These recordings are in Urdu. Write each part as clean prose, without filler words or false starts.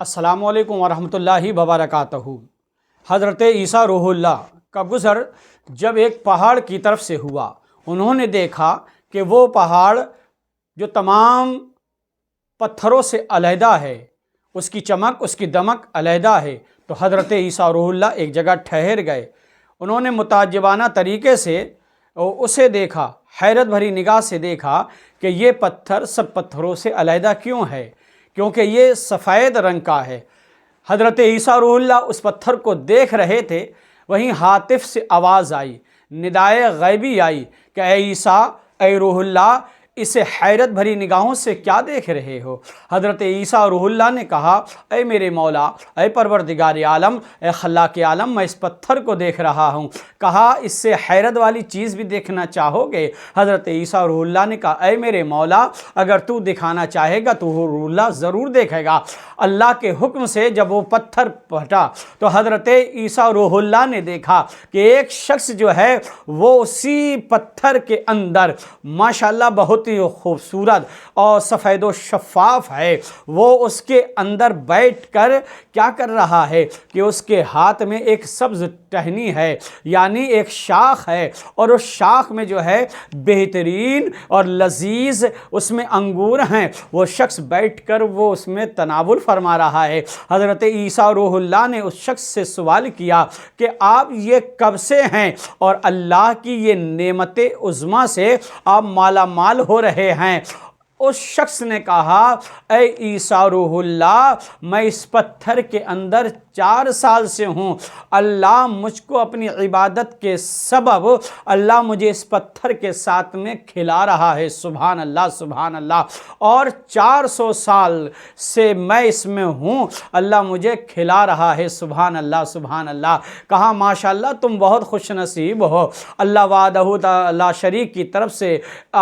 السلام علیکم ورحمۃ اللہ وبرکاتہ۔ حضرت عیسیٰ روح اللہ کا گزر جب ایک پہاڑ کی طرف سے ہوا، انہوں نے دیکھا کہ وہ پہاڑ جو تمام پتھروں سے علیحدہ ہے، اس کی چمک، اس کی دمک علیحدہ ہے، تو حضرت عیسیٰ روح اللہ ایک جگہ ٹھہر گئے۔ انہوں نے متعجبانہ طریقے سے اسے دیکھا، حیرت بھری نگاہ سے دیکھا کہ یہ پتھر سب پتھروں سے علیحدہ کیوں ہے، کیونکہ یہ سفید رنگ کا ہے۔ حضرت عیسیٰ روح اللہ اس پتھر کو دیکھ رہے تھے، وہیں ہاتف سے آواز آئی، ندائے غیبی آئی کہ اے عیسیٰ، اے روح اللہ، اسے حیرت بھری نگاہوں سے کیا دیکھ رہے ہو؟ حضرت عیسیٰ روح اللہ نے کہا، اے میرے مولا، اے پروردگار عالم، اے خلاق عالم، میں اس پتھر کو دیکھ رہا ہوں۔ کہا، اس سے حیرت والی چیز بھی دیکھنا چاہو گے؟ حضرت عیسیٰ روح اللہ نے کہا، اے میرے مولا، اگر تو دکھانا چاہے گا تو روح اللہ ضرور دیکھے گا۔ اللہ کے حکم سے جب وہ پتھر پھٹا تو حضرت عیسیٰ روح اللہ نے دیکھا کہ ایک شخص جو ہے وہ اسی پتھر کے اندر ماشاءاللہ بہت ہی خوبصورت اور سفید و شفاف ہے، وہ اس کے اندر بیٹھ کر کیا کر رہا ہے کہ اس کے ہاتھ میں ایک سبز ٹہنی ہے، یعنی ایک شاخ ہے، اور اس شاخ میں جو ہے بہترین اور لذیذ اس میں انگور ہیں۔ وہ شخص بیٹھ کر وہ اس میں تناول فرما رہا ہے۔ حضرت عیسیٰ روح اللہ نے اس شخص سے سوال کیا کہ آپ یہ کب سے ہیں اور اللہ کی یہ نعمت عظمیٰ سے آپ مالا مال ہو رہے ہیں؟ اس شخص نے کہا، اے عیسیٰ روح اللہ، میں اس پتھر کے اندر 4 سال سے ہوں۔ اللہ مجھ کو اپنی عبادت کے سبب اللہ مجھے اس پتھر کے ساتھ میں کھلا رہا ہے۔ سبحان اللہ، سبحان اللہ۔ اور 400 سال سے میں اس میں ہوں، اللہ مجھے کھلا رہا ہے۔ سبحان اللہ، سبحان اللہ۔ کہا، ماشاءاللہ تم بہت خوش نصیب ہو۔ اللہ وحدہ لا شریک کی طرف سے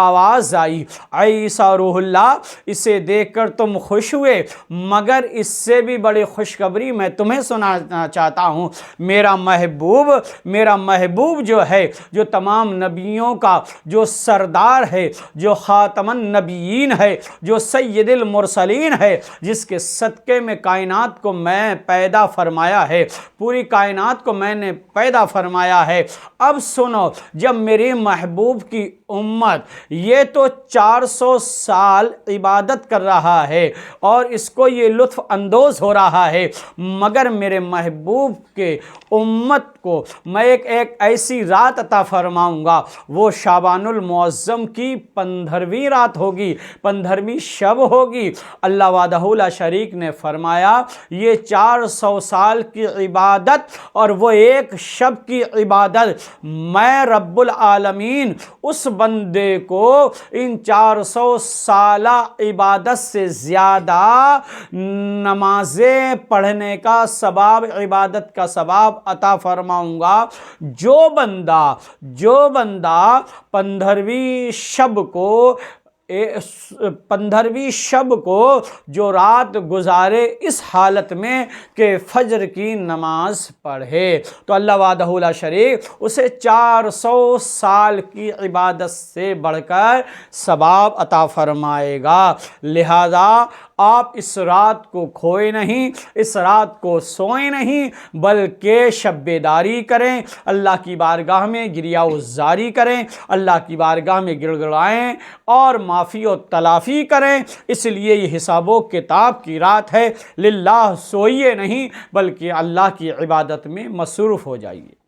آواز آئی، اے عیسیٰ روح اللہ، اسے دیکھ کر تم خوش ہوئے، مگر اس سے بھی بڑی خوشخبری میں تمہیں سنانا چاہتا ہوں۔ میرا محبوب جو ہے، جو تمام نبیوں کا جو سردار ہے، جو خاتم النبیین ہے، جو سید المرسلین ہے، جس کے صدقے میں کائنات کو میں پیدا فرمایا ہے، پوری کائنات کو میں نے پیدا فرمایا ہے۔ اب سنو، جب میرے محبوب کی امت یہ تو 400 سال عبادت کر رہا ہے اور اس کو یہ لطف اندوز ہو رہا ہے، مگر میرے محبوب کے امت کو میں ایک ایسی رات عطا فرماؤں گا، وہ شعبان المعظم کی 15ویں رات ہوگی، 15ویں شب ہوگی۔ اللہ وحدہ لا شریک نے فرمایا، یہ 400 سال کی عبادت اور وہ ایک شب کی عبادت، میں رب العالمین اس بندے کو ان 400 سالہ عبادت سے زیادہ نمازیں پڑھنے کا ثواب، عبادت کا ثواب عطا فرماؤں گا۔ جو بندہ 15ویں شب کو جو رات گزارے اس حالت میں کہ فجر کی نماز پڑھے، تو اللہ وحدہ لا شریک اسے 400 سال کی عبادت سے بڑھ کر ثواب عطا فرمائے گا۔ لہذا آپ اس رات کو کھوئے نہیں، اس رات کو سوئیں نہیں، بلکہ شب بیداری کریں، اللہ کی بارگاہ میں گریہ وزاری کریں، اللہ کی بارگاہ میں گڑ گڑائیں اور معافی و تلافی کریں۔ اس لیے یہ حساب و کتاب کی رات ہے، للہ سوئیے نہیں بلکہ اللہ کی عبادت میں مصروف ہو جائیے۔